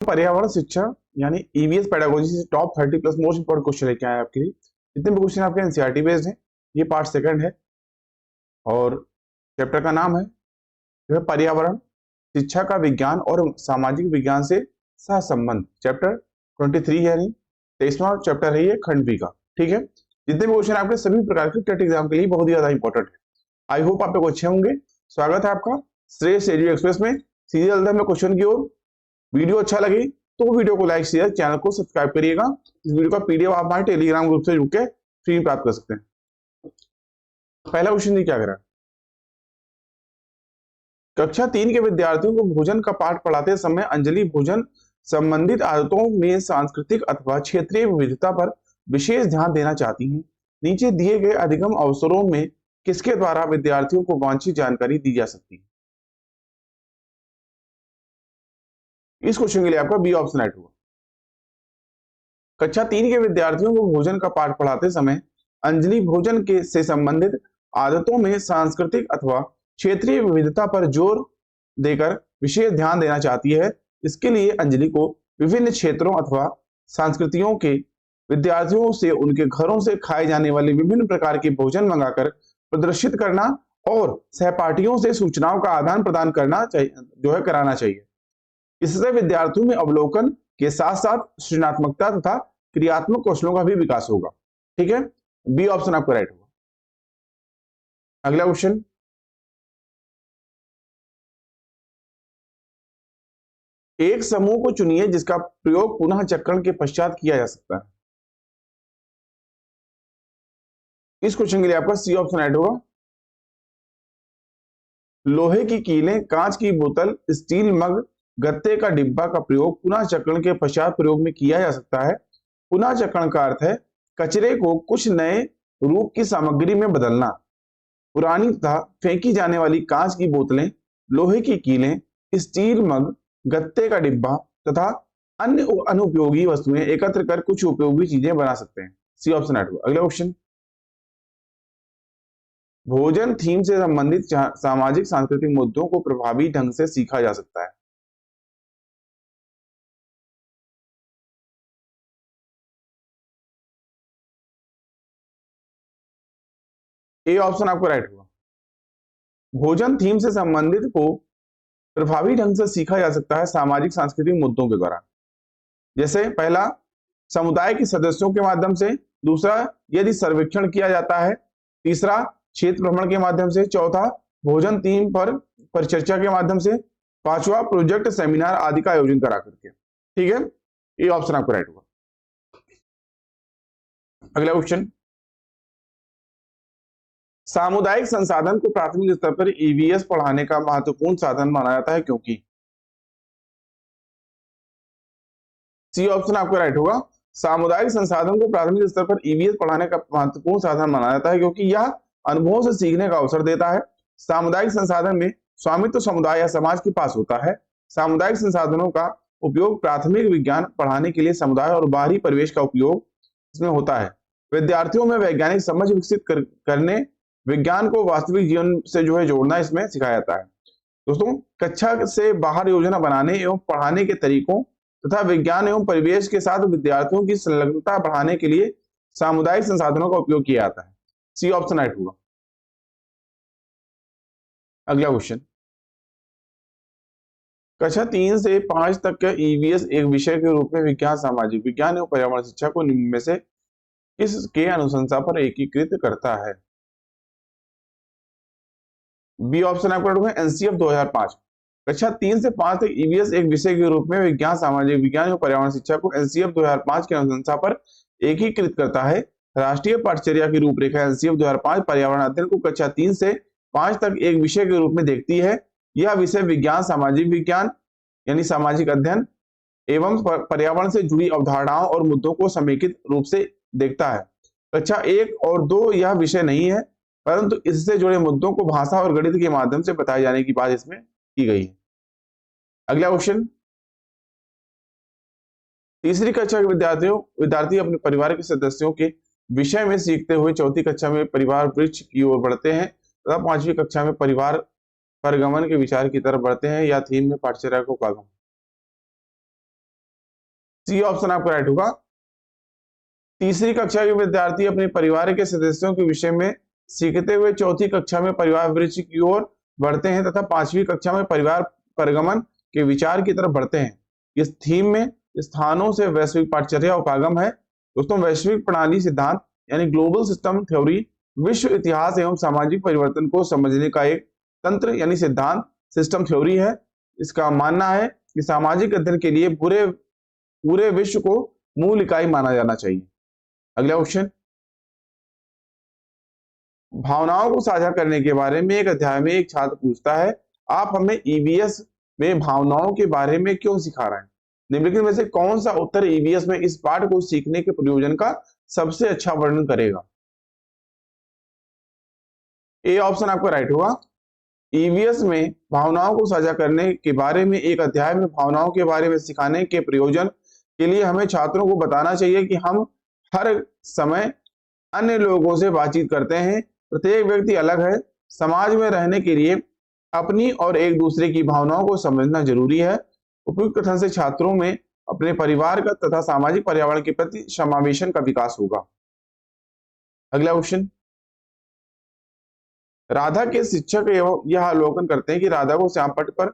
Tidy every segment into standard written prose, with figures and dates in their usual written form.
पर्यावरण शिक्षा यानी ईवीएस पेडागोजी से top 30 plus most important question लेके आए आपके लिए। जितने भी क्वेश्चन आपके एनसीईआरटी बेस्ड हैं, ये पार्ट सेकंड है और चैप्टर का नाम है जो है पर्यावरण शिक्षा का विज्ञान और सामाजिक विज्ञान से सहसंबंध। चैप्टर 23 है, यानी 23वां चैप्टर है ये खंड बी का। ठीक है, जितने भी क्वेश्चन आपके सभी प्रकार के टेट एग्जाम के लिए बहुत ही ज्यादा इंपॉर्टेंट है। आई होप आप लोग अच्छे होंगे। स्वागत है आपका श्रेष्ठ एडु एक्सप्रेस में। सीधे चलते हैं क्वेश्चन की ओर। वीडियो अच्छा लगे तो वीडियो को लाइक शेयर, चैनल को सब्सक्राइब करिएगा। इस वीडियो का पीडीएफ आप हमारे टेलीग्राम ग्रुप से जुड़ के फ्री प्राप्त कर सकते हैं। पहला क्वेश्चन क्या करा, कक्षा 3 के विद्यार्थियों को भोजन का पाठ पढ़ाते समय अंजलि भोजन संबंधित आदतों में सांस्कृतिक अथवा क्षेत्रीय विविधता पर विशेष ध्यान देना चाहती हैं। नीचे दिए गए अधिगम अवसरों में किसके द्वारा विद्यार्थियों को वांछित जानकारी दी जा सकती है? इस क्वेश्चन के लिए आपका बी ऑप्शन राइट होगा। कक्षा 3 के विद्यार्थियों को भोजन का पाठ पढ़ाते समय अंजलि भोजन के से संबंधित आदतों में सांस्कृतिक अथवा क्षेत्रीय विविधता पर जोर देकर विशेष ध्यान देना चाहती है। इसके लिए अंजलि को विभिन्न क्षेत्रों अथवा संस्कृतियों के विद्यार्थियों से उनके घरों से खाए जाने वाले विभिन्न प्रकार के भोजन मंगाकर प्रदर्शित करना और सहपाठियों से सूचनाओं का आदान प्रदान करना चाहिए, कराना चाहिए। इससे विद्यार्थियों में अवलोकन के साथ साथ सृजनात्मकता तथा क्रियात्मक कौशलों का भी विकास होगा। ठीक है, बी ऑप्शन आपका राइट होगा। अगला क्वेश्चन, एक समूह को चुनिए जिसका प्रयोग पुनः चक्रण के पश्चात किया जा सकता है। इस क्वेश्चन के लिए आपका सी ऑप्शन राइट होगा। लोहे की कीलें, कांच की बोतल, स्टील मग, गत्ते का डिब्बा का प्रयोग पुनः चक्रण के पश्चात प्रयोग में किया जा सकता है। पुनः चक्रण का अर्थ है कचरे को कुछ नए रूप की सामग्री में बदलना। पुरानी तथा फेंकी जाने वाली कांच की बोतलें, लोहे की कीलें, स्टील मग, गत्ते का डिब्बा तथा अन्य अनुपयोगी वस्तुएं एकत्र कर कुछ उपयोगी चीजें बना सकते हैं। सी ऑप्शन राइट होगा। अगला क्वेश्चन, भोजन थीम से संबंधित सामाजिक सांस्कृतिक मुद्दों को प्रभावी ढंग से सीखा जा सकता है। ए ऑप्शन आपको राइट होगा। भोजन थीम से संबंधित को प्रभावी ढंग से सीखा जा सकता है सामाजिक सांस्कृतिक मुद्दों के द्वारा। जैसे पहला, समुदाय के सदस्यों के माध्यम से। दूसरा, यदि सर्वेक्षण किया जाता है। तीसरा, क्षेत्र भ्रमण के माध्यम से। चौथा, भोजन थीम पर परिचर्चा के माध्यम से। पांचवा, प्रोजेक्ट सेमिनार आदि का आयोजन करा करके। ठीक है, ये ऑप्शन आपको राइट होगा। अगला क्वेश्चन, सामुदायिक संसाधन को प्राथमिक स्तर पर ईवीएस पढ़ाने का महत्वपूर्ण साधन माना जाता है क्योंकि। सी ऑप्शन आपका राइट होगा। सामुदायिक संसाधन को प्राथमिक स्तर पर ईवीएस पढ़ाने का महत्वपूर्ण साधन माना जाता है क्योंकि यह अनुभवों से सीखने का अवसर देता है। सामुदायिक संसाधन में स्वामित्व समुदाय या समाज के पास होता है। सामुदायिक संसाधनों का उपयोग प्राथमिक विज्ञान पढ़ाने के लिए समुदाय और बाहरी परिवेश का उपयोग इसमें होता है। विद्यार्थियों में वैज्ञानिक समझ विकसित करने, विज्ञान को वास्तविक जीवन से जोड़ना इसमें सिखाया जाता है। दोस्तों, कक्षा से बाहर योजना बनाने एवं पढ़ाने के तरीकों तथा विज्ञान एवं परिवेश के साथ विद्यार्थियों की संलग्नता बढ़ाने के लिए सामुदायिक संसाधनों का उपयोग किया जाता है। सी ऑप्शन राइट होगा। अगला क्वेश्चन, कक्षा 3 से 5 तक का ईवीएस एक विषय के रूप में विज्ञान, सामाजिक विज्ञान एवं पर्यावरण शिक्षा को निम्न में से किसके अनुशंसा पर एकीकृत करता है? बी ऑप्शन आपका होगा एनसीएफ 2005। कक्षा 3 से 5 तक ईवीएस एक विषय के रूप में विज्ञान, सामाजिक विज्ञान एवं पर्यावरण शिक्षा को एनसीएफ 2005 के अनुशंसा पर एकीकृत करता है। राष्ट्रीय पाठचर्या की रूपरेखा एनसीएफ 2005 पर्यावरण अध्ययन को कक्षा 3 से 5 तक एक विषय के रूप में देखती है। यह विषय विज्ञान, सामाजिक विज्ञान यानी सामाजिक अध्ययन एवं पर्यावरण से जुड़ी अवधारणाओं और मुद्दों को समेकित रूप से देखता है। कक्षा 1 और 2 यह विषय नहीं है, परंतु इससे जुड़े मुद्दों को भाषा और गणित के माध्यम से बताए जाने की बात इसमें की गई है। अगला क्वेश्चन, तीसरी कक्षा के विद्यार्थी अपने परिवार के सदस्यों के विषय में सीखते हुए चौथी कक्षा में परिवार वृक्ष की ओर बढ़ते हैं तथा 5वीं कक्षा में परिवार परगमन के विचार की तरफ बढ़ते हैं या थीम में पाठचर्या को कागम। सी ऑप्शन आपका राइट होगा। तीसरी कक्षा के विद्यार्थी अपने परिवार के सदस्यों के विषय में सीखते हुए चौथी कक्षा में परिवार वृक्ष की ओर बढ़ते हैं तथा पांचवी कक्षा में परिवार परगमन के विचार की तरफ बढ़ते हैं। इस थीम में स्थानों से वैश्विक पाठचर्या उपागम है। दोस्तों, वैश्विक प्रणाली सिद्धांत यानी ग्लोबल सिस्टम थ्योरी विश्व इतिहास एवं सामाजिक परिवर्तन को समझने का एक तंत्र यानी सिद्धांत सिस्टम थ्योरी है। इसका मानना है कि सामाजिक अध्ययन के लिए पूरे विश्व को मूल इकाई माना जाना चाहिए। अगला क्वेश्चन, भावनाओं को साझा करने के बारे में एक अध्याय में एक छात्र पूछता है, आप हमें ईवीएस में भावनाओं के बारे में क्यों सिखा रहे हैं? निम्नलिखित में से कौन सा उत्तर ईवीएस में इस पाठ को सीखने के प्रयोजन का सबसे अच्छा वर्णन करेगा? ए ऑप्शन आपका राइट होगा। ईवीएस में भावनाओं को साझा करने के बारे में एक अध्याय में भावनाओं के बारे में सिखाने के प्रयोजन के लिए हमें छात्रों को बताना चाहिए कि हम हर समय अन्य लोगों से बातचीत करते हैं। प्रत्येक व्यक्ति अलग है। समाज में रहने के लिए अपनी और एक दूसरे की भावनाओं को समझना जरूरी है। उपयुक्त कथन से छात्रों में अपने परिवार का तथा सामाजिक पर्यावरण के प्रति समावेशन का विकास होगा। अगला क्वेश्चन, राधा के शिक्षक यह अवलोकन करते हैं कि राधा को श्याम पट्ट पर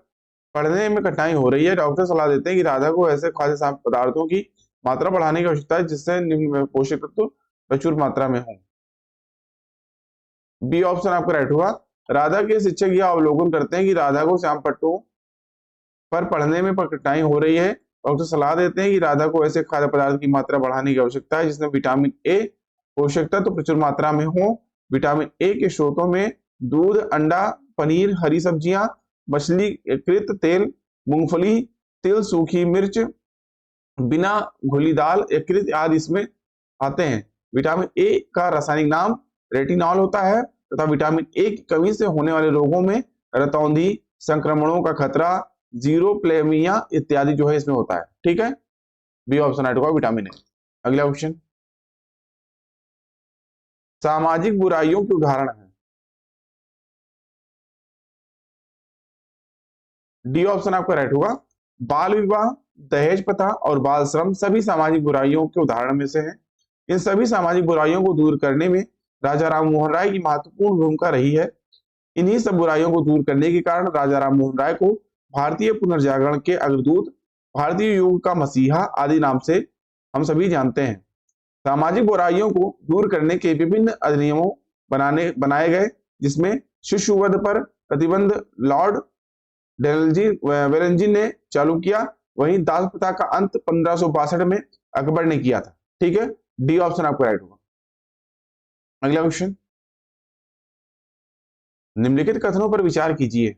पढ़ने में कठिनाई हो रही है। डॉक्टर सलाह देते हैं कि राधा को ऐसे खाद्य पदार्थों की मात्रा बढ़ाने की आवश्यकता है जिससे निम्न पोषक तत्व प्रचुर मात्रा में हो। बी ऑप्शन आपका राइट होगा। राधा के शिक्षक यह अवलोकन करते हैं कि राधा को श्याम पट्टों पर पढ़ने में कठिनाई हो रही है। डॉक्टर सलाह देते हैं कि राधा को ऐसे खाद्य पदार्थ की मात्रा बढ़ाने की आवश्यकता है जिसमें विटामिन ए पोषक तत्व प्रचुर मात्रा में हो। विटामिन ए के स्रोतों में दूध, अंडा, पनीर, हरी सब्जियां, मछली कृत तेल, मूंगफली, तिल, सूखी मिर्च, बिना घुली दाल यकृत आदि इसमें आते हैं। विटामिन ए का रासायनिक नाम रेटिनॉल होता है तथा विटामिन ए की कमी से होने वाले रोगों में रतौंधी, संक्रमणों का खतरा, जीरोप्लेमिया इत्यादि जो है इसमें होता है। ठीक है, बी ऑप्शन राइट होगा, विटामिन ए। अगला क्वेश्चन, सामाजिक बुराइयों के उदाहरण है। डी ऑप्शन आपका राइट होगा। बाल विवाह, दहेज प्रथा और बाल श्रम सभी सामाजिक बुराइयों के उदाहरण में से हैं। इन सभी सामाजिक बुराइयों को दूर करने में राजा राम मोहन राय की महत्वपूर्ण भूमिका रही है। इन्हीं सब बुराइयों को दूर करने के कारण राजा राम मोहन राय को भारतीय पुनर्जागरण के अग्रदूत, भारतीय युग का मसीहा आदि नाम से हम सभी जानते हैं। सामाजिक बुराइयों को दूर करने के विभिन्न अधिनियमों बनाए गए जिसमें शिशुवध पर प्रतिबंध लॉर्ड वेलेंजी ने चालू किया। वहीं दास प्रथा का अंत 1562 में अकबर ने किया था। ठीक है, डी ऑप्शन आपको राइट होगा। अगला क्वेश्चन, निम्नलिखित कथनों पर विचार कीजिए।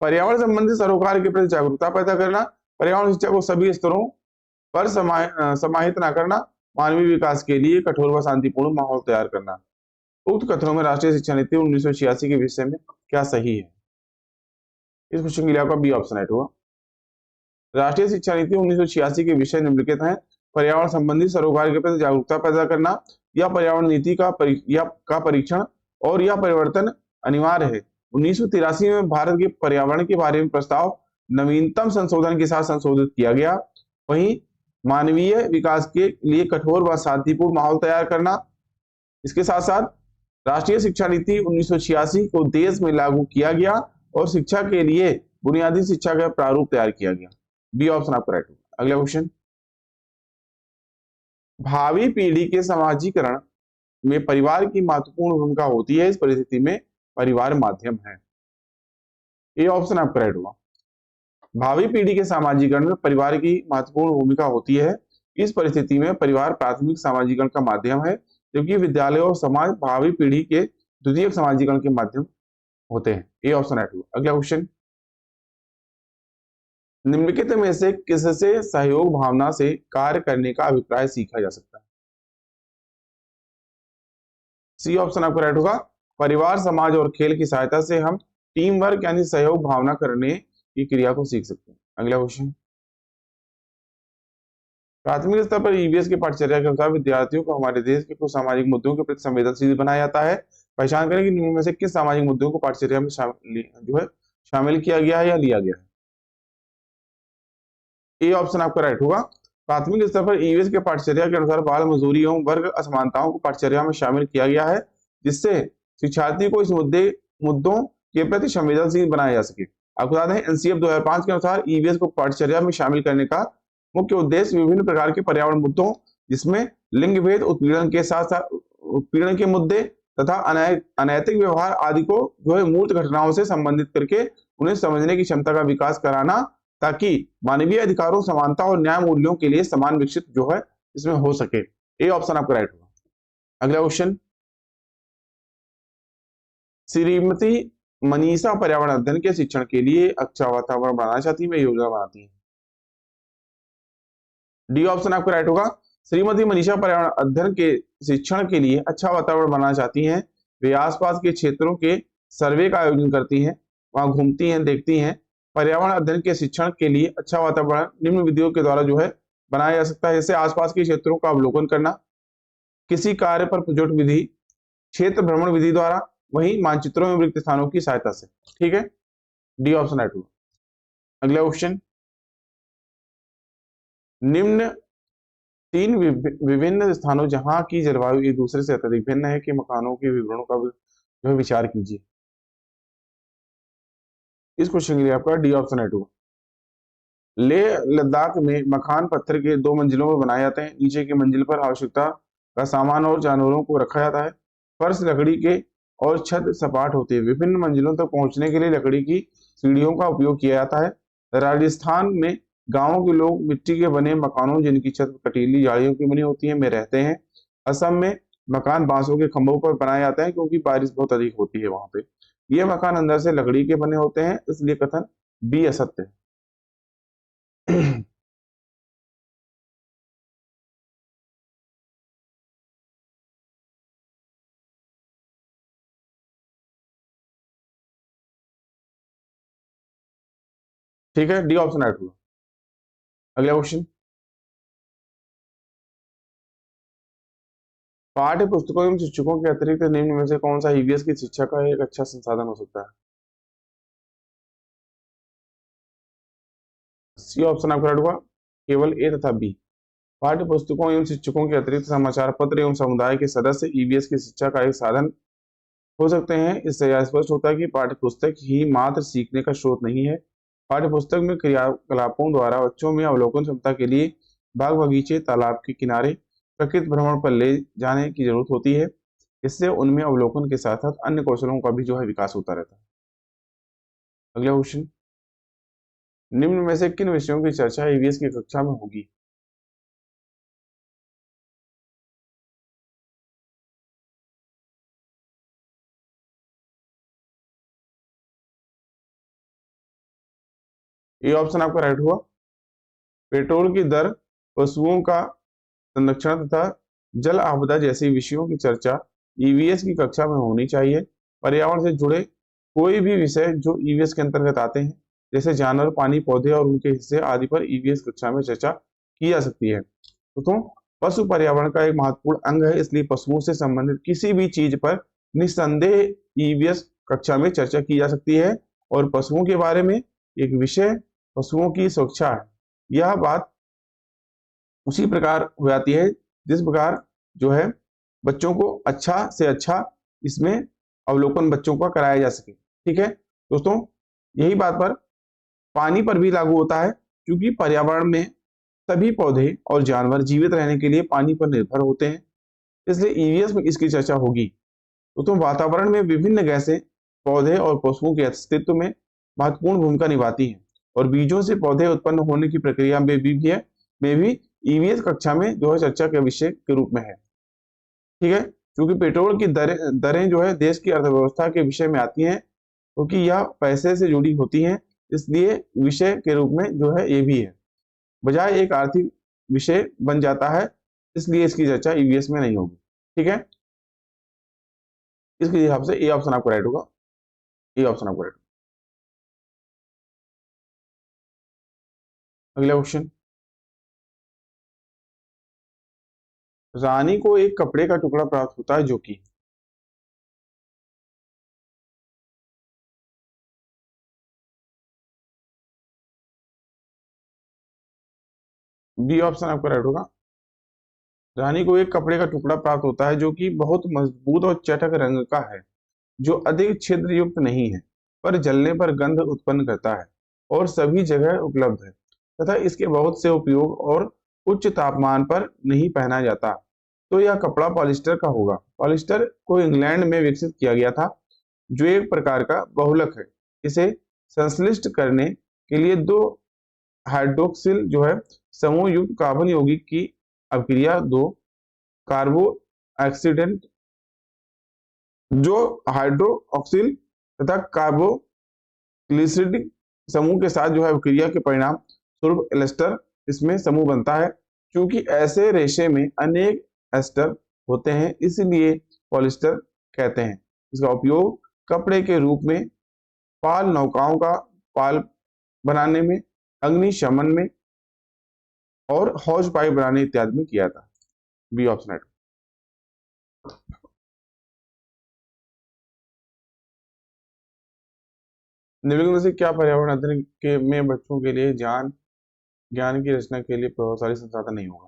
पर्यावरण संबंधी सरोकार के प्रति जागरूकता पैदा करना, पर्यावरण शिक्षा को सभी स्तरों पर समाहित न करना, मानवीय विकास के लिए कठोर व शांतिपूर्ण माहौल तैयार करना। उक्त कथनों में राष्ट्रीय शिक्षा नीति 1986 के विषय में क्या सही है? इस क्वेश्चन के लिए आपका बी ऑप्शन राइट होगा। राष्ट्रीय शिक्षा नीति 1986 के विषय निम्नलिखित हैं। पर्यावरण संबंधी सरोकार के प्रति जागरूकता पैदा करना, या पर्यावरण नीति का परीक्षण और या परिवर्तन अनिवार्य है। 1983 में भारत के पर्यावरण के बारे में प्रस्ताव नवीनतम संशोधन के साथ संशोधित किया गया। वहीं मानवीय विकास के लिए कठोर व शांतिपूर्ण माहौल तैयार करना। इसके साथ साथ राष्ट्रीय शिक्षा नीति 1986 को देश में लागू किया गया और शिक्षा के लिए बुनियादी शिक्षा का प्रारूप तैयार किया गया। बी ऑप्शन आपका राइट होगा। अगला क्वेश्चन, भावी पीढ़ी के समाजीकरण में परिवार की महत्वपूर्ण भूमिका होती है। इस परिस्थिति में परिवार माध्यम है। ये ऑप्शन आपका राइट होगा। भावी पीढ़ी के समाजीकरण में परिवार की महत्वपूर्ण भूमिका होती है। इस परिस्थिति में परिवार प्राथमिक समाजीकरण का माध्यम है, जबकि विद्यालय और समाज भावी पीढ़ी के द्वितीयक समाजीकरण के माध्यम होते हैं। ये ऑप्शन राइट होगा। अगला क्वेश्चन, निम्नलिखित में से किससे सहयोग भावना से कार्य करने का अभिप्राय सीखा जा सकता है? सी ऑप्शन आपका राइट होगा। परिवार, समाज और खेल की सहायता से हम टीम वर्क यानी सहयोग भावना करने की क्रिया को सीख सकते हैं। अगला क्वेश्चन, प्राथमिक स्तर पर ईवीएस की पाठचर्या के अनुसार विद्यार्थियों को हमारे देश के कुछ सामाजिक मुद्दों के प्रति संवेदनशील बनाया जाता है। पहचान करें कि निम्न में से किस सामाजिक मुद्दों को पाठचर्या में शामिल किया गया है या लिया गया है। ए ऑप्शन आपका राइट होगा। प्राथमिक स्तर पर ईवीएस के पाठचर्या के अनुसार बाल मजदूरी एवं वर्ग असमानताओं को पाठचर्या में शामिल किया गया है, जिससे शिक्षार्थी को इस मुद्दों के प्रति संवेदनशील बनाया जा सके। आपको बता दें एनसीएफ 2005 के अनुसार ईवीएस को पाठचर्या में शामिल करने का मुख्य उद्देश्य विभिन्न प्रकार के पर्यावरण मुद्दों, जिसमें लिंग भेद, उत्पीड़न के साथ साथ उत्पीड़न के मुद्दे तथा अनैतिक व्यवहार आदि को जो है मूर्त घटनाओं से संबंधित करके उन्हें समझने की क्षमता का विकास कराना, ताकि मानवीय अधिकारों, समानता और न्याय मूल्यों के लिए समान विकसित जो है इसमें हो सके। ए ऑप्शन आपका राइट होगा। अगला क्वेश्चन, श्रीमती मनीषा पर्यावरण अध्ययन के शिक्षण के लिए अच्छा वातावरण बनाना चाहती है, योजना बनाती है। डी ऑप्शन आपका राइट होगा। श्रीमती मनीषा पर्यावरण अध्ययन के शिक्षण के लिए अच्छा वातावरण बनाना चाहती हैं। वे आसपास के क्षेत्रों के सर्वे का आयोजन करती हैं, वहां घूमती हैं, देखती हैं। पर्यावरण अध्ययन के शिक्षण के लिए अच्छा वातावरण निम्न विधियों के द्वारा जो है बनाया जा सकता है, जैसे आसपास के क्षेत्रों का अवलोकन करना, किसी कार्य पर प्रोजेक्ट विधि, क्षेत्र भ्रमण विधि द्वारा, वही मानचित्रों में रिक्त स्थानों की सहायता से। ठीक है, डी ऑप्शन राइट होगा। अगला क्वेश्चन, निम्न तीन विभिन्न स्थानों जहां की जलवायु एक दूसरे से अत्यधिक भिन्न है के मकानों के विवरणों का जो है विचार कीजिए। इस क्वेश्चन के लिए आपका डी ऑप्शन राइट होगा। लेह लद्दाख में मकान पत्थर के 2 मंजिलों में बनाए जाते हैं। नीचे की मंजिल पर आवश्यकता का सामान और जानवरों को रखा जाता है। फर्श लकड़ी के और छत सपाट होती है। विभिन्न मंजिलों तक पहुंचने के लिए लकड़ी की सीढ़ियों का उपयोग किया जाता है। राजस्थान में गांवों के लोग मिट्टी के बने मकानों, जिनकी छत कटीली झाड़ियों की बनी होती है, में रहते हैं। असम में मकान बांसों के खंभों पर बनाए जाते हैं, क्योंकि बारिश बहुत अधिक होती है वहां पे। ये मकान अंदर से लकड़ी के बने होते हैं, इसलिए कथन बी असत्य है। ठीक है, डी ऑप्शन राइट होगा। अगला क्वेश्चन, पाठ्य पुस्तकों एवं शिक्षकों के अतिरिक्त निम्न में से कौन सा ईवीएस की शिक्षा का एक अच्छा संसाधन हो सकता है। सी ऑप्शन आपका राइट होगा, केवल ए तथा बी। पाठ्य पुस्तकों एवं शिक्षकों के अतिरिक्त समाचार पत्र एवं समुदाय के सदस्य ईवीएस की शिक्षा का एक साधन हो सकते हैं। इससे यह स्पष्ट होता है कि पाठ्य पुस्तक ही मात्र सीखने का स्रोत नहीं है। पाठ्य पुस्तक में क्रियाकलापों द्वारा बच्चों में अवलोकन क्षमता के लिए बाग बगीचे, तालाब के किनारे, प्रकृति भ्रमण पर ले जाने की जरूरत होती है। इससे उनमें अवलोकन के साथ साथ अन्य कौशलों का भी जो है विकास होता रहता है। अगला क्वेश्चन, निम्न में से किन विषयों की चर्चा ईवीएस की कक्षा में होगी। ये ऑप्शन आपका राइट हुआ। पेट्रोल की दर, पशुओं का संरक्षण तथा जल आपदा जैसे विषयों की चर्चा ईवीएस की कक्षा में होनी चाहिए। पर्यावरण से जुड़े कोई भी विषय जो ईवीएस के अंतर्गत आते हैं, जैसे जानवर, पानी, पौधे और उनके हिस्से आदि पर ईवीएस कक्षा में चर्चा की जा सकती है। तो पशु पर्यावरण का एक महत्वपूर्ण अंग है, इसलिए पशुओं से संबंधित किसी भी चीज पर निस्संदेह ईवीएस कक्षा में चर्चा की जा सकती है। और पशुओं के बारे में एक विषय पशुओं की सुरक्षा है, यह बात उसी प्रकार हो जाती है जिस प्रकार जो है बच्चों को अच्छा से अच्छा इसमें अवलोकन बच्चों का कराया जा सके। ठीक है दोस्तों, यही बात पर पानी पर भी लागू होता है, क्योंकि पर्यावरण में सभी पौधे और जानवर जीवित रहने के लिए पानी पर निर्भर होते हैं, इसलिए ईवीएस में इसकी चर्चा होगी। दोस्तों, वातावरण में विभिन्न गैसें पौधे और पशुओं के अस्तित्व में महत्वपूर्ण भूमिका निभाती हैं, और बीजों से पौधे उत्पन्न होने की प्रक्रिया में भी ईवीएस कक्षा में जो है चर्चा के विषय के रूप में है। ठीक है, क्योंकि पेट्रोल की दरें जो है देश की अर्थव्यवस्था के विषय में आती हैं, क्योंकि यह पैसे से जुड़ी होती हैं, इसलिए विषय के रूप में जो है ये भी है, बजाय एक आर्थिक विषय बन जाता है, इसलिए इसकी चर्चा ईवीएस में नहीं होगी। ठीक है, इसके हिसाब से ए ऑप्शन आपको राइट होगा। ए ऑप्शन आपको राइट। अगला क्वेश्चन, रानी को एक कपड़े का टुकड़ा प्राप्त होता है जो कि बी ऑप्शन आपका राइट होगा। रानी को एक कपड़े का टुकड़ा प्राप्त होता है जो कि बहुत मजबूत और चटक रंग का है, जो अधिक छिद्र युक्त नहीं है, पर जलने पर गंध उत्पन्न करता है और सभी जगह उपलब्ध है, तथा इसके बहुत से उपयोग और उच्च तापमान पर नहीं पहना जाता। तो यह कपड़ा पॉलिस्टर का होगा। पॉलिस्टर को इंग्लैंड में विकसित किया गया था, जो एक प्रकार का बहुलक है। इसे संश्लिष्ट करने के लिए दो हाइड्रोक्सिल जो है समूह युक्त कार्बन यौगिक की अभिक्रिया, दो कार्बो ऑक्सीडेंट जो हाइड्रोक्सिल तथा कार्बोक्सिलिक समूह के साथ जो है अभिक्रिया के परिणाम स्वरूप एस्टर इसमें समूह बनता है। क्योंकि ऐसे रेशे में अनेक एस्टर होते हैं, इसलिए पॉलिस्टर कहते हैं। इसका उपयोग कपड़े के रूप में पाल नौकाओं का पाल बनाने में, अग्निशमन में और हौज पाइप बनाने इत्यादि में किया था। बी ऑप्शन है। निम्नलिखित में से क्या पर्यावरण अध्ययन के में बच्चों के लिए ज्ञान की रचना के लिए प्रभावशाली संसाधन नहीं होगा?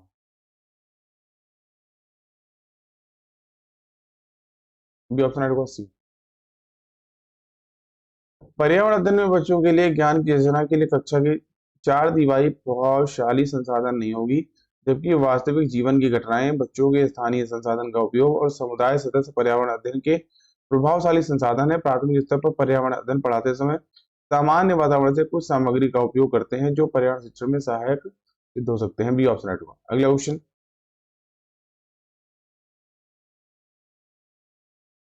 बी ऑप्शन होगा सी। पर्यावरण अध्ययन में बच्चों के लिए ज्ञान की रचना के लिए कक्षा की चार दीवारी प्रभावशाली संसाधन नहीं होगी, जबकि वास्तविक जीवन की घटनाएं, बच्चों के स्थानीय संसाधन का उपयोग और समुदाय सदस्य पर्यावरण अध्ययन के प्रभावशाली संसाधन है। प्राथमिक स्तर पर पर्यावरण अध्ययन पढ़ाते समय सामान्य वातावरण से कुछ सामग्री का उपयोग करते हैं जो पर्यावरण शिक्षण में सहायक सिद्ध हो सकते हैं। बी ऑप्शन होगा। अगला क्वेश्चन,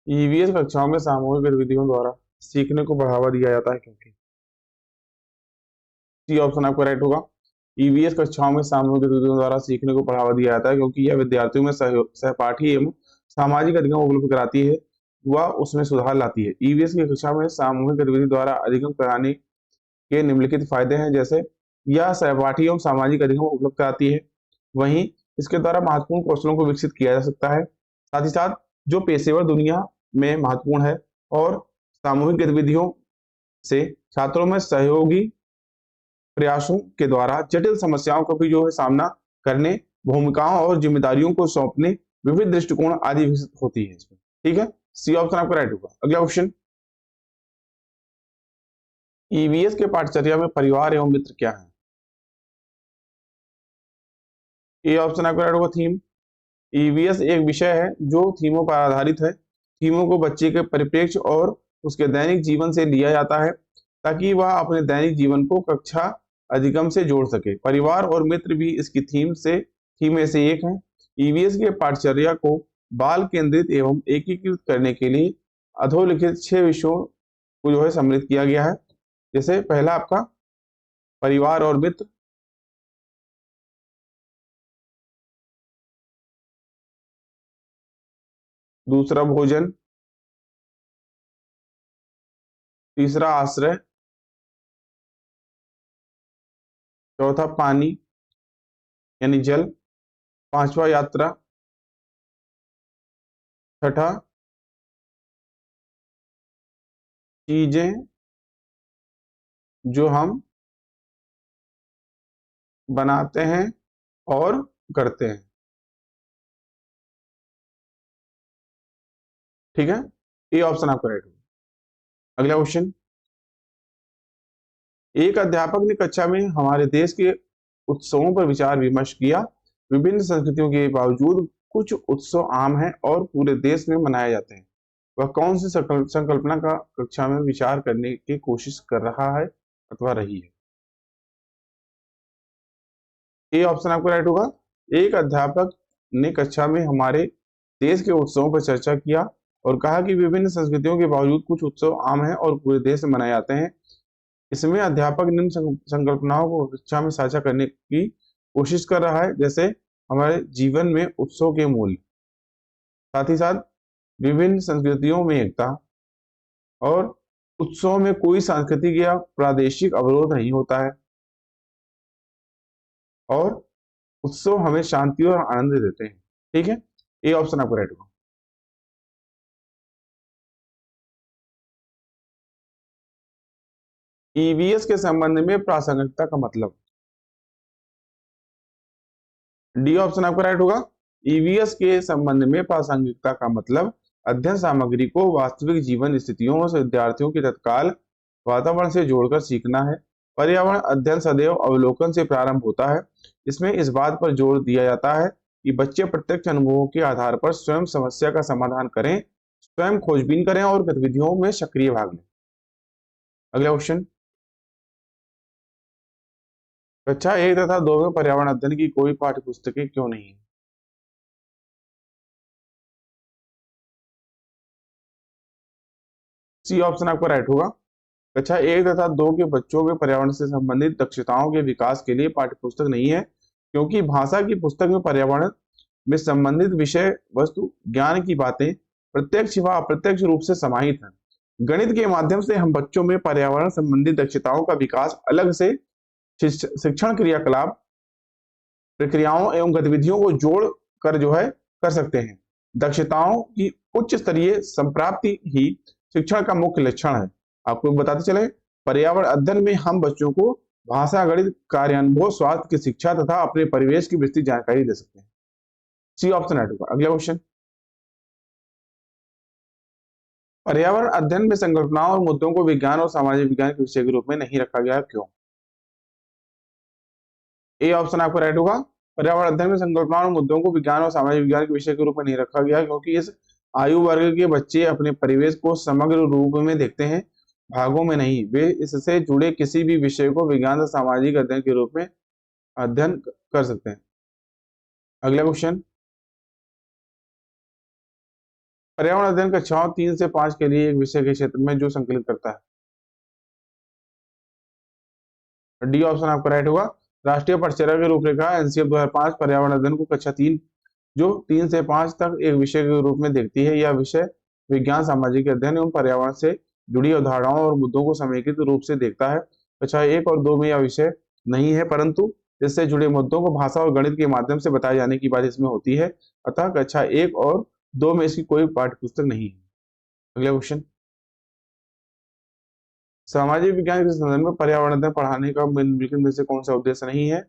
ईवीएस कक्षाओं में सामूहिक गतिविधियों द्वारा सीखने को बढ़ावा दिया जाता है क्योंकि सी ऑप्शन आपका राइट होगा। ईवीएस कक्षाओं में सामूहिक गतिविधियों द्वारा सीखने को बढ़ावा दिया जाता है क्योंकि यह विद्यार्थियों में सहपाठी एवं सामाजिक अधिगम उपलब्ध कराती है, वह उसमें सुधार लाती है। ईवीएस की कक्षा में सामूहिक गतिविधि द्वारा अधिगम कराने के निम्नलिखित फायदे हैं, जैसे यह सहपाठी एवं सामाजिक अधिगम उपलब्ध कराती है, वहीं इसके द्वारा महत्वपूर्ण कौशलों को विकसित किया जा सकता है, साथ ही साथ जो पेशेवर दुनिया में महत्वपूर्ण है, और सामूहिक गतिविधियों से छात्रों में सहयोगी प्रयासों के द्वारा जटिल समस्याओं का भी जो है सामना करने, भूमिकाओं और जिम्मेदारियों को सौंपने, विविध दृष्टिकोण आदि विकसित होती है इसमें। ठीक है, सी ऑप्शन आपका राइट होगा। अगला क्वेश्चन, ईवीएस के पाठचर्या में परिवार एवं मित्र क्या है? ए ऑप्शन आपका राइट होगा थीम। ईवीएस एक विषय है जो थीमों पर आधारित है। थीमों को बच्चे के परिप्रेक्ष्य और उसके दैनिक जीवन से लिया जाता है ताकि वह अपने दैनिक जीवन को कक्षा अधिगम से जोड़ सके। परिवार और मित्र भी इसकी थीम में से एक है। ईवीएस के पाठचर्या को बाल केंद्रित एवं एकीकृत करने के लिए अधोलिखित 6 विषयों को जो है सम्मिलित किया गया है। जैसे पहला आपका परिवार और मित्र, दूसरा भोजन, तीसरा आश्रय, चौथा पानी यानी जल, पांचवा यात्रा, छठा चीजें जो हम बनाते हैं और करते हैं। ठीक है, ये ऑप्शन आपका राइट होगा। अगला क्वेश्चन, एक अध्यापक ने कक्षा में हमारे देश के उत्सवों पर विचार विमर्श किया। विभिन्न संस्कृतियों के बावजूद कुछ उत्सव आम हैं और पूरे देश में मनाए जाते हैं। वह कौन सी संकल्पना का कक्षा में विचार करने की कोशिश कर रहा है अथवा रही है? ये ऑप्शन आपका राइट होगा। एक अध्यापक ने कक्षा में हमारे देश के उत्सवों पर चर्चा किया और कहा कि विभिन्न संस्कृतियों के बावजूद कुछ उत्सव आम हैं और पूरे देश में मनाए जाते हैं। इसमें अध्यापक निम्न संकल्पनाओं को कक्षा में साझा करने की कोशिश कर रहा है, जैसे हमारे जीवन में उत्सव के मूल्य, साथ ही साथ विभिन्न संस्कृतियों में एकता, और उत्सव में कोई सांस्कृतिक या प्रादेशिक अवरोध नहीं होता है, और उत्सव हमें शांति और आनंद देते हैं। ठीक है, ये ऑप्शन आपको राइट होगा। ईवीएस के संबंध में प्रासंगिकता का मतलब, डी ऑप्शन आपका राइट होगा। ईवीएस के संबंध में प्रासंगिकता का मतलब अध्ययन सामग्री को वास्तविक जीवन स्थितियों और विद्यार्थियों के तत्काल वातावरण से जोड़कर सीखना है। पर्यावरण अध्ययन सदैव अवलोकन से प्रारंभ होता है। इसमें इस बात पर जोर दिया जाता है कि बच्चे प्रत्यक्ष अनुभवों के आधार पर स्वयं समस्या का समाधान करें, स्वयं खोजबीन करें और गतिविधियों में सक्रिय भाग लें। अगला क्वेश्चन, कक्षा 1 तथा 2 में पर्यावरण अध्ययन की कोई पाठ्य पुस्तकें क्यों नहीं है? सी ऑप्शन आपका राइट होगा। कक्षा 1 तथा 2 के बच्चों के पर्यावरण से संबंधित दक्षताओं के विकास के लिए पाठ्य पुस्तक नहीं है, क्योंकि भाषा की पुस्तक में पर्यावरण में संबंधित विषय वस्तु ज्ञान की बातें प्रत्यक्ष व अप्रत्यक्ष रूप से समाहित हैं। गणित के माध्यम से हम बच्चों में पर्यावरण संबंधी दक्षताओं का विकास अलग से शिक्षण क्रियाकलाप प्रक्रियाओं एवं गतिविधियों को जोड़ कर कर सकते हैं। दक्षताओं की उच्च स्तरीय संप्राप्ति ही शिक्षण का मुख्य लक्षण है। आपको बताते चले, पर्यावरण अध्ययन में हम बच्चों को भाषा, गणित, कार्यानुभव, स्वास्थ्य की शिक्षा तथा अपने परिवेश की विस्तृत जानकारी दे सकते हैं। सी ऑप्शन राइट होगा। अगला क्वेश्चन, पर्यावरण अध्ययन में संकल्पनाओं और मुद्दों को विज्ञान और सामाजिक विज्ञान के विषय के रूप में नहीं रखा गया, क्यों? ए ऑप्शन आपका राइट होगा। पर्यावरण अध्ययन में संकल्पनाओं और मुद्दों को विज्ञान और सामाजिक विज्ञान के विषय के रूप में नहीं रखा गया, क्योंकि इस आयु वर्ग के बच्चे अपने परिवेश को समग्र रूप में देखते हैं, भागों में नहीं। वे इससे जुड़े किसी भी विषय को विज्ञान और सामाजिक अध्ययन के रूप में अध्ययन कर सकते हैं। अगला क्वेश्चन, पर्यावरण अध्ययन कक्षाओं 3 से 5 के लिए एक विषय के क्षेत्र में जो संकलित करता है। डी ऑप्शन आपका राइट होगा। राष्ट्रीय पाठ्यचर्या की रूपरेखा एनसीएफ 2005 पर्यावरण अध्ययन को कक्षा 3 जो 3 से 5 तक एक विषय के रूप में देखती है। यह विषय विज्ञान, सामाजिक अध्ययन एवं पर्यावरण से जुड़ी अवधारणाओं और मुद्दों को समेकित रूप से देखता है। कक्षा 1 और 2 में यह विषय नहीं है, परंतु इससे जुड़े मुद्दों को भाषा और गणित के माध्यम से बताए जाने की बात इसमें होती है। अतः कक्षा 1 और 2 में इसकी कोई पाठ्य पुस्तक नहीं है। अगला क्वेश्चन, सामाजिक विज्ञान के संदर्भ में पर्यावरण अध्ययन पढ़ाने का निम्नलिखित में से कौन सा उद्देश्य नहीं है?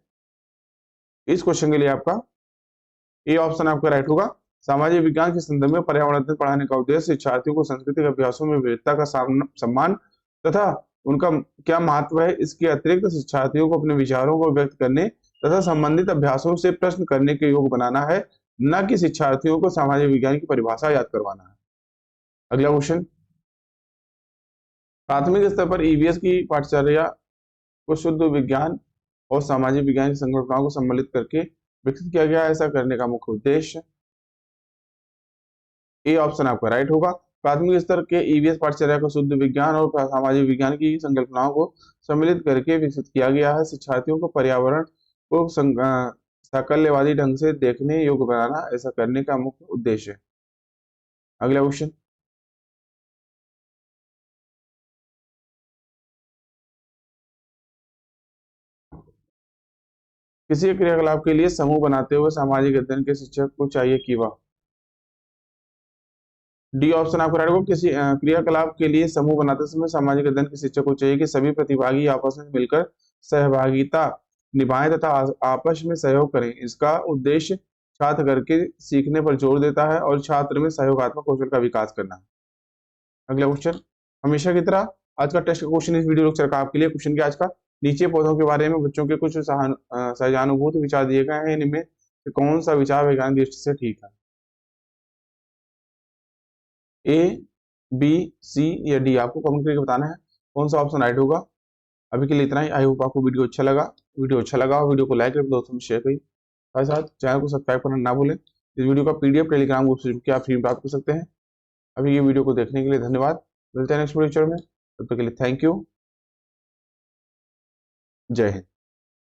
इस क्वेश्चन के लिए आपका ए ऑप्शन आपका राइट होगा। सामाजिक विज्ञान के संदर्भ में पर्यावरण अध्ययन पढ़ाने का उद्देश्य शिक्षार्थियों को सांस्कृतिक अभ्यासों में विविधता का सम्मान तथा उनका क्या महत्व है, इसके अतिरिक्त शिक्षार्थियों को अपने विचारों को व्यक्त करने तथा संबंधित अभ्यासों से प्रश्न करने के योग्य बनाना है, न कि शिक्षार्थियों को सामाजिक विज्ञान की परिभाषा याद करवाना है। अगला क्वेश्चन, प्राथमिक स्तर पर ईवीएस की पाठ्यचर्या को शुद्ध विज्ञान और सामाजिक विज्ञान की संकल्पनाओं को सम्मिलित करके विकसित किया गया। ऐसा करने का मुख्य उद्देश्य, ए ऑप्शन आपका राइट होगा। प्राथमिक स्तर के ईवीएस पाठ्यचर्या को शुद्ध विज्ञान और सामाजिक विज्ञान की संकल्पनाओं को सम्मिलित करके विकसित किया गया है। शिक्षार्थियों को पर्यावरण को साकल्यवादी ढंग से देखने योग्य बनाना, ऐसा करने का मुख्य उद्देश्य है। अगला क्वेश्चन, किसी क्रियाकलाप के लिए समूह बनाते हुए सामाजिक अध्ययन के शिक्षक को चाहिए कि वह, डी ऑप्शन आपको राइट होगा। किसी क्रियाकलाप के लिए समूह बनाते समय सामाजिक अध्ययन के शिक्षक को चाहिए कि सभी प्रतिभागी आपस में मिलकर सहभागिता निभाएं तथा आपस में सहयोग करें। इसका उद्देश्य छात्र करके सीखने पर जोर देता है और छात्र में सहयोगात्मक कौशल का विकास करना है। अगला क्वेश्चन, हमेशा की तरह आज का टेस्ट क्वेश्चन इस वीडियो लेक्चर का आपके लिए क्वेश्चन के आज का, नीचे पौधों के बारे में बच्चों के कुछ सहानुभूति विचार दिए गए हैं, इनमें से कौन सा विचार वैज्ञानिक दृष्टि से ठीक है? ए, बी, सी या डी, आपको कमेंट करके बताना है कौन सा ऑप्शन राइट होगा। अभी के लिए इतना ही। आई होप आपको वीडियो अच्छा लगा। वीडियो को लाइक कर दोस्तों में शेयर करिए, साथ साथ चैनल को सब्सक्राइब करना ना भूलें। इस वीडियो का पीडीएफ टेलीग्राम ग्रुप से आप फ्री प्राप्त कर सकते हैं। अभी ये वीडियो को देखने के लिए धन्यवाद। मिलते हैं नेक्स्ट वीडियो में, तब तक के लिए थैंक यू। जय हिंद।